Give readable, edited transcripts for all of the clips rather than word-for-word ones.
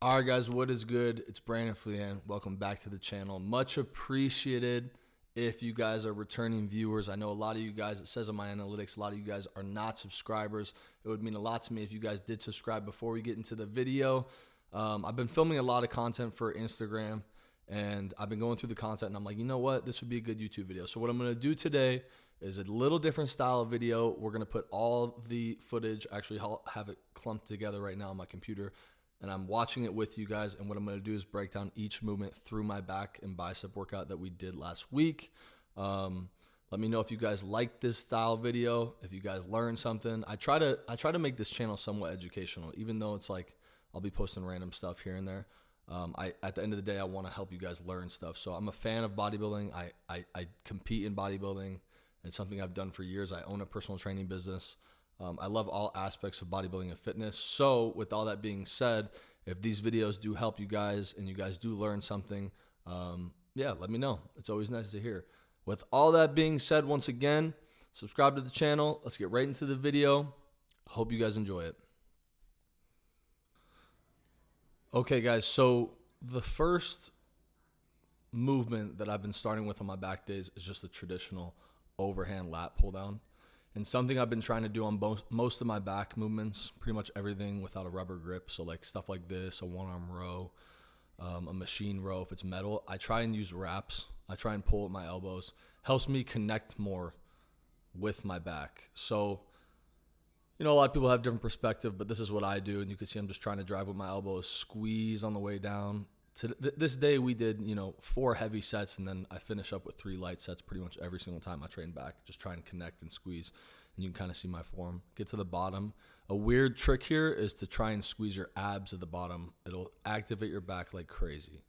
All right, guys, what is good? It's Brandon Flihan. Welcome back to the channel. Much appreciated if you guys are returning viewers. I know a lot of you guys, it says on my analytics, a lot of you guys are not subscribers. It would mean a lot to me if you guys did subscribe before we get into the video. I've been filming a lot of content for Instagram, and I've been going through the content, and I'm like, you know what? This would be a good YouTube video. So what I'm going to do today is a little different style of video. We're going to put all the footage, actually I'll have it clumped together right now on my computer, and I'm watching it with you guys. And what I'm going to do is break down each movement through my back and bicep workout that we did last week. Let me know if you guys like this style video, if you guys learned something. I try to make this channel somewhat educational, even though it's like I'll be posting random stuff here and there. At the end of the day, I want to help you guys learn stuff. So I'm a fan of bodybuilding. I compete in bodybuilding. It's something I've done for years. I own a personal training business. I love all aspects of bodybuilding and fitness. So with all that being said, if these videos do help you guys and you guys do learn something, yeah, let me know. It's always nice to hear. With all that being said, once again, subscribe to the channel. Let's get right into the video. Hope you guys enjoy it. Okay, guys, so the first movement that I've been starting with on my back days is just a traditional overhand lat pull down. And something I've been trying to do on most of my back movements, pretty much everything without a rubber grip. So like stuff like this, a one-arm row, a machine row if it's metal. I try and use wraps. I try and pull at my elbows. Helps me connect more with my back. So, you know, a lot of people have different perspective, but this is what I do. And you can see I'm just trying to drive with my elbows, squeeze on the way down. This day we did, 4 heavy sets, and then I finish up with 3 light sets pretty much every single time I train back, just try and connect and squeeze. And you can kind of see my form. Get to the bottom. A weird trick here is to try and squeeze your abs at the bottom. It'll activate your back like crazy.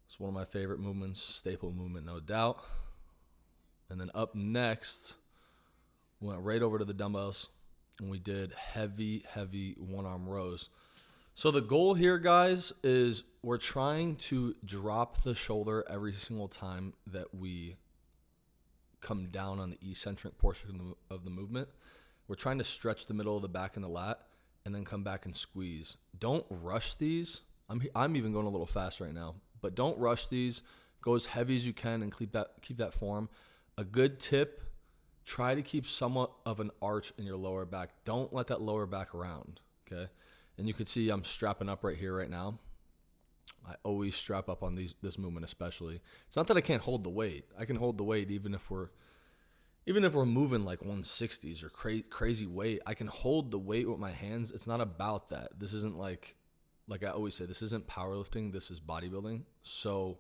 It's one of my favorite movements, staple movement, no doubt. And then up next, we went right over to the dumbbells, and we did heavy one-arm rows. So the goal here, guys, is we're trying to drop the shoulder every single time that we come down on the eccentric portion of the movement. We're trying to stretch the middle of the back and the lat and then come back and squeeze. Don't rush these. I'm even going a little fast right now, but don't rush these. Go as heavy as you can and keep that form. A good tip, try to keep somewhat of an arch in your lower back. Don't let that lower back round, okay? And you can see I'm strapping up right here right now. I always strap up on this movement especially. It's not that I can't hold the weight. I can hold the weight even if we're moving like 160s or crazy weight. I can hold the weight with my hands. It's not about that. This isn't like I always say, this isn't powerlifting. This is bodybuilding. So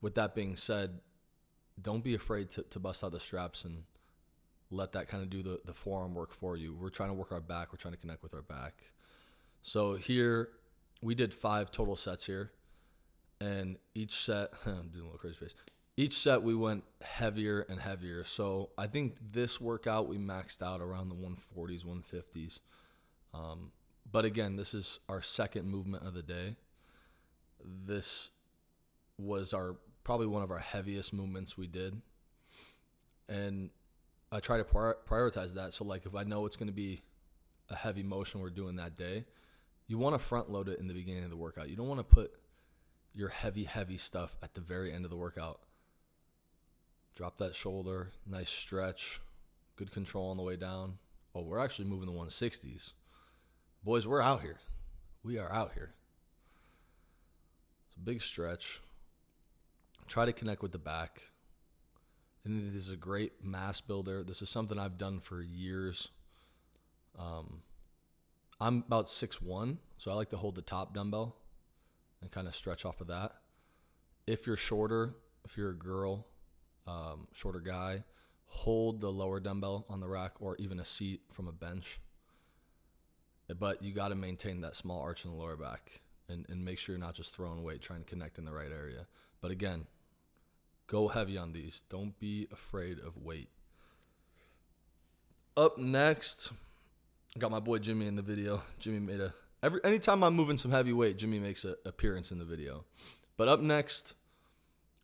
with that being said, don't be afraid to bust out the straps and let that kind of do the forearm work for you. We're trying to work our back. We're trying to connect with our back. So here, we did 5 total sets here, and each set, I'm doing a little crazy face. Each set we went heavier and heavier. So I think this workout we maxed out around the 140s, 150s. But again, this is our second movement of the day. This was probably one of our heaviest movements we did, and I try to prioritize that. So like if I know it's going to be a heavy motion we're doing that day, you want to front load it in the beginning of the workout. You don't want to put your heavy stuff at the very end of the workout. Drop that shoulder, nice stretch, good control on the way down. Oh, we're actually moving the 160s. Boys, we're out here. We are out here. It's a big stretch. Try to connect with the back. And this is a great mass builder. This is something I've done for years. I'm about 6'1", so I like to hold the top dumbbell and kind of stretch off of that. If you're shorter, if you're a girl, shorter guy, hold the lower dumbbell on the rack or even a seat from a bench. But you got to maintain that small arch in the lower back and make sure you're not just throwing weight, trying to connect in the right area. But again, go heavy on these. Don't be afraid of weight. Up next, I got my boy Jimmy in the video. Jimmy made anytime I'm moving some heavy weight, Jimmy makes an appearance in the video. But up next,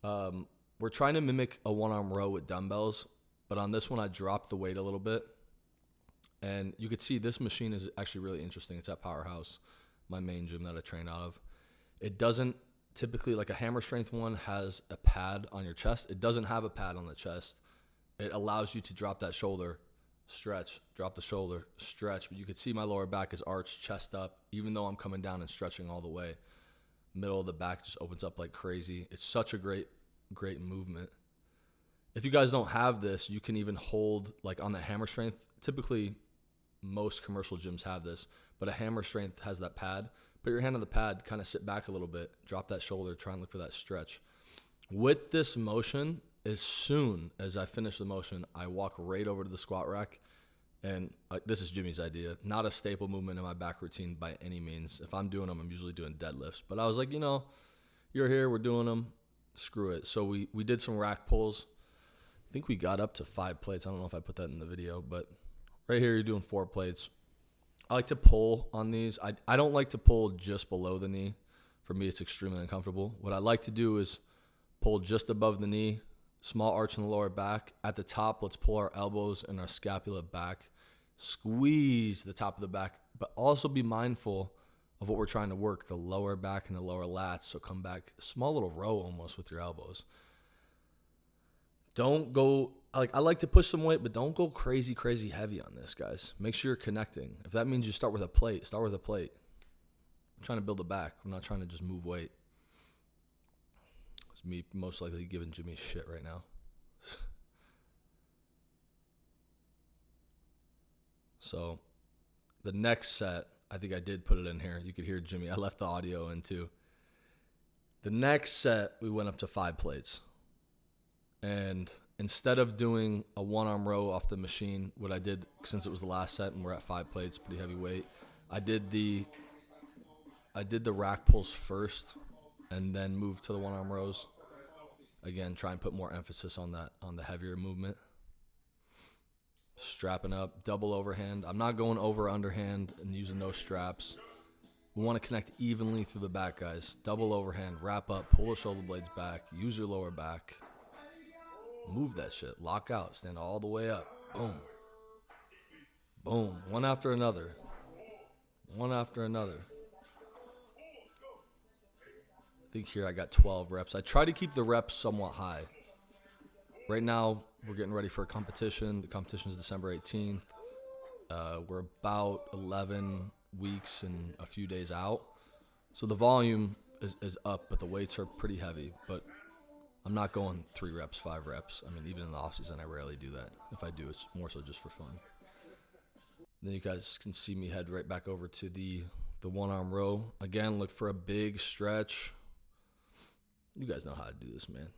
we're trying to mimic a one-arm row with dumbbells. But on this one, I dropped the weight a little bit. And you could see this machine is actually really interesting. It's at Powerhouse. my main gym that I train out of. It doesn't typically, like a hammer strength one has a pad on your chest. It doesn't have a pad on the chest. It allows you to drop that shoulder, stretch, drop the shoulder, stretch. But you can see my lower back is arched, chest up, even though I'm coming down and stretching all the way. Middle of the back just opens up like crazy. It's such a great movement. If you guys don't have this, you can even hold like on the hammer strength. Typically, most commercial gyms have this, but a hammer strength has that pad. Put your hand on the pad, kind of sit back a little bit, drop that shoulder, try and look for that stretch. With this motion, as soon as I finish the motion, I walk right over to the squat rack. And this is Jimmy's idea. Not a staple movement in my back routine by any means. If I'm doing them, I'm usually doing deadlifts. But I was like, you're here, we're doing them. Screw it. So we did some rack pulls. I think we got up to 5 plates. I don't know if I put that in the video, but right here you're doing 4 plates. I like to pull on these. I don't like to pull just below the knee. For me, it's extremely uncomfortable. What I like to do is pull just above the knee, small arch in the lower back. At the top, let's pull our elbows and our scapula back. Squeeze the top of the back, but also be mindful of what we're trying to work, the lower back and the lower lats. So come back, small little row almost with your elbows. Don't go, I like to push some weight, but don't go crazy heavy on this, guys. Make sure you're connecting. If that means you start with a plate, start with a plate. I'm trying to build the back. I'm not trying to just move weight. It's me most likely giving Jimmy shit right now. So the next set, I think I did put it in here. You could hear Jimmy. I left the audio in too. The next set, we went up to 5 plates. And instead of doing a 1-arm row off the machine, what I did, since it was the last set and we're at 5 plates, pretty heavy weight, I did the rack pulls first and then moved to the 1-arm rows. Again, try and put more emphasis on that, on the heavier movement. Strapping up, double overhand. I'm not going over underhand and using no straps. We want to connect evenly through the back, guys. Double overhand, wrap up, pull the shoulder blades back, use your lower back. Move that shit. Lock out. Stand all the way up. Boom. Boom. One after another. One after another. I think here I got 12 reps. I try to keep the reps somewhat high. Right now, we're getting ready for a competition. The competition is December 18th. We're about 11 weeks and a few days out. So the volume is up, but the weights are pretty heavy. But I'm not going 3 reps, 5 reps. I mean, even in the offseason, I rarely do that. If I do, it's more so just for fun. Then you guys can see me head right back over to the 1-arm row. Again, look for a big stretch. You guys know how to do this, man.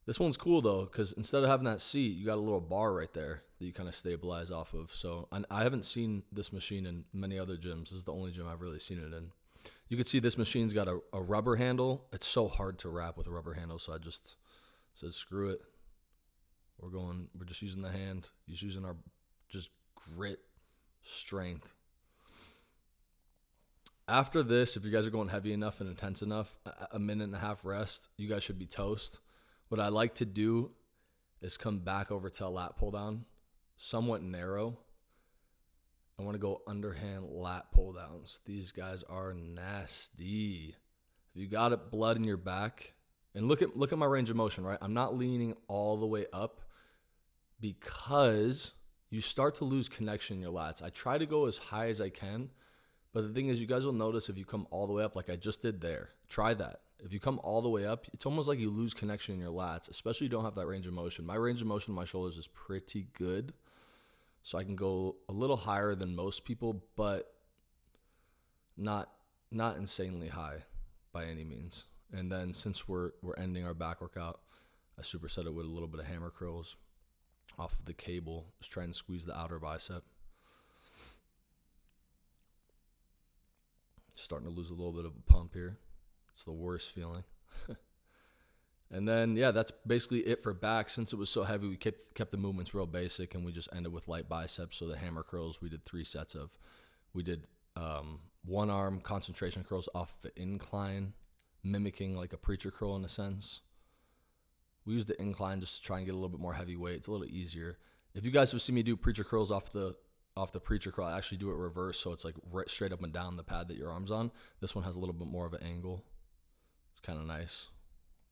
This one's cool, though, because instead of having that seat, you got a little bar right there that you kind of stabilize off of. So I haven't seen this machine in many other gyms. This is the only gym I've really seen it in. You can see this machine's got a rubber handle. It's so hard to wrap with a rubber handle, so I just said, screw it. We're just using the hand, just using our just grit, strength. After this, if you guys are going heavy enough and intense enough, a minute and a half rest, you guys should be toast. What I like to do is come back over to a lat pull down, somewhat narrow. I want to go underhand lat pull downs. These guys are nasty. If you got it, blood in your back, and look at my range of motion, right? I'm not leaning all the way up because you start to lose connection in your lats. I try to go as high as I can, but the thing is, you guys will notice if you come all the way up like I just did there, try that. If you come all the way up, it's almost like you lose connection in your lats, especially if you don't have that range of motion. My range of motion in my shoulders is pretty good. So I can go a little higher than most people, but not insanely high by any means. And then since we're ending our back workout, I superset it with a little bit of hammer curls off of the cable. Just trying to squeeze the outer bicep. Starting to lose a little bit of a pump here. It's the worst feeling. And then, yeah, that's basically it for back. Since it was so heavy, we kept the movements real basic, and we just ended with light biceps. So the hammer curls, we did 3 sets of. We did 1-arm concentration curls off the incline, mimicking like a preacher curl in a sense. We used the incline just to try and get a little bit more heavy weight. It's a little easier. If you guys have seen me do preacher curls off the off the preacher curl, I actually do it reverse, so it's like right straight up and down the pad that your arm's on. This one has a little bit more of an angle. It's kind of nice.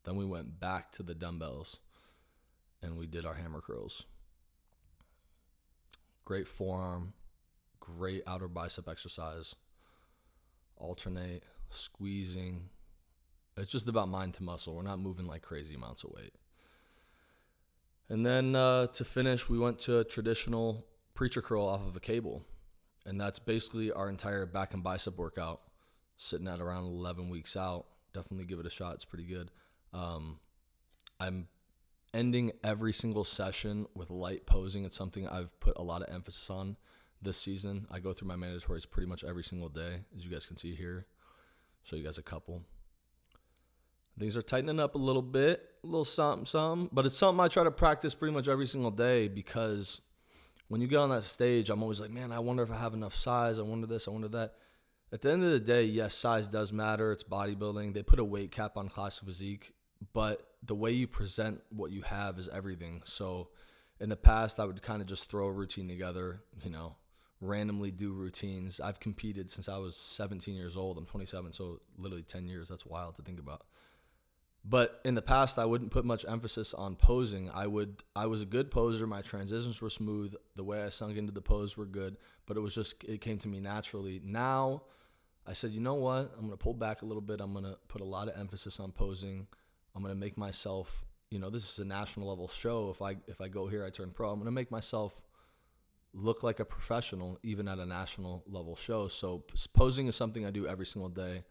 Then we went back to the dumbbells, and we did our hammer curls. Great forearm, great outer bicep exercise. Alternate, squeezing. It's just about mind to muscle. We're not moving like crazy amounts of weight. And then to finish, we went to a traditional preacher curl off of a cable. And that's basically our entire back and bicep workout, sitting at around 11 weeks out. Definitely give it a shot. It's pretty good. I'm ending every single session with light posing. It's something I've put a lot of emphasis on this season. I go through my mandatories pretty much every single day, as you guys can see here. Show you guys a couple. Things are tightening up a little bit, a little something, but it's something I try to practice pretty much every single day, because when you get on that stage, I'm always like, man, I wonder if I have enough size. I wonder this, I wonder that. At the end of the day, yes, size does matter. It's bodybuilding. They put a weight cap on classic physique, but the way you present what you have is everything. So in the past, I would kind of just throw a routine together, randomly do routines. I've competed since I was 17 years old. I'm 27, so literally 10 years. That's wild to think about. But in the past, I wouldn't put much emphasis on posing. I was a good poser. My transitions were smooth. The way I sunk into the pose were good, but it came to me naturally. Now, I said, you know what? I'm going to pull back a little bit. I'm going to put a lot of emphasis on posing. I'm going to make myself, this is a national level show. If I go here, I turn pro. I'm going to make myself look like a professional, even at a national level show. So posing is something I do every single day.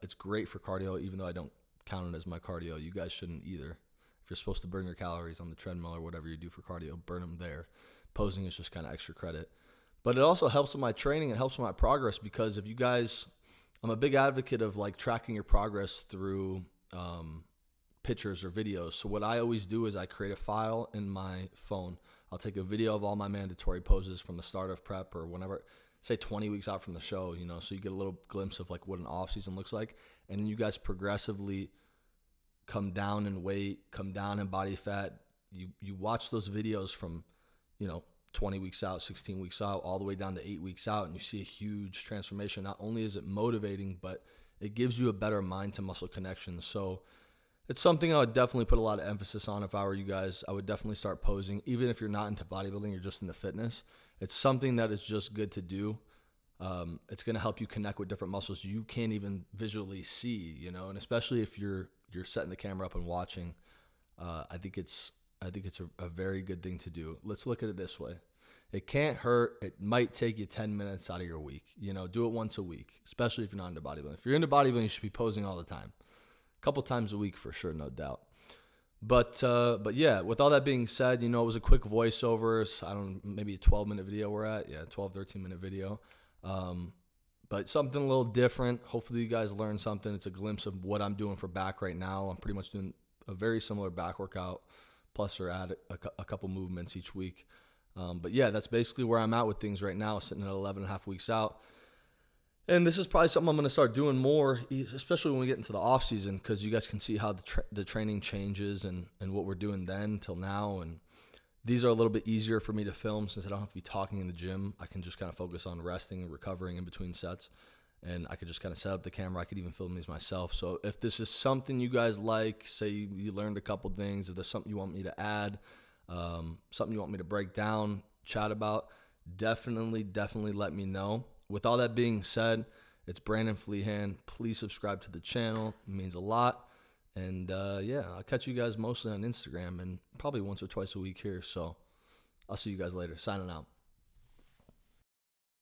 It's great for cardio, even though I don't count it as my cardio. You guys shouldn't either. If you're supposed to burn your calories on the treadmill or whatever you do for cardio, burn them there. Posing is just kind of extra credit. But it also helps with my training. It helps with my progress, because if you guys, I'm a big advocate of like tracking your progress through pictures or videos. So what I always do is I create a file in my phone. I'll take a video of all my mandatory poses from the start of prep or whenever, say 20 weeks out from the show, so you get a little glimpse of like what an off season looks like. And then you guys progressively come down in weight, come down in body fat. You watch those videos from, 20 weeks out, 16 weeks out, all the way down to 8 weeks out, and you see a huge transformation. Not only is it motivating, but it gives you a better mind to muscle connection. So it's something I would definitely put a lot of emphasis on. If I were you guys, I would definitely start posing. Even if you're not into bodybuilding, you're just into fitness, it's something that is just good to do. It's going to help you connect with different muscles you can't even visually see, and especially if you're setting the camera up and watching, I think it's a very good thing to do. Let's look at it this way. It can't hurt. It might take you 10 minutes out of your week. Do it once a week, especially if you're not into bodybuilding. If you're into bodybuilding, you should be posing all the time. A couple times a week for sure, no doubt. But yeah, with all that being said, it was a quick voiceover. Maybe a 12-minute video we're at. Yeah, 12, 13-minute video. But something a little different. Hopefully you guys learned something. It's a glimpse of what I'm doing for back right now. I'm pretty much doing a very similar back workout, plus or add a couple movements each week. But yeah, that's basically where I'm at with things right now, sitting at 11 and a half weeks out. And this is probably something I'm going to start doing more, especially when we get into the off season, because you guys can see how the training changes and what we're doing then till now. And these are a little bit easier for me to film since I don't have to be talking in the gym. I can just kind of focus on resting and recovering in between sets. And I could just kind of set up the camera. I could even film these myself. So if this is something you guys like, say you learned a couple things, if there's something you want me to add, something you want me to break down, chat about, definitely let me know. With all that being said, it's Brandon Flihan. Please subscribe to the channel. It means a lot. And yeah, I'll catch you guys mostly on Instagram and probably once or twice a week here. So I'll see you guys later. Signing out.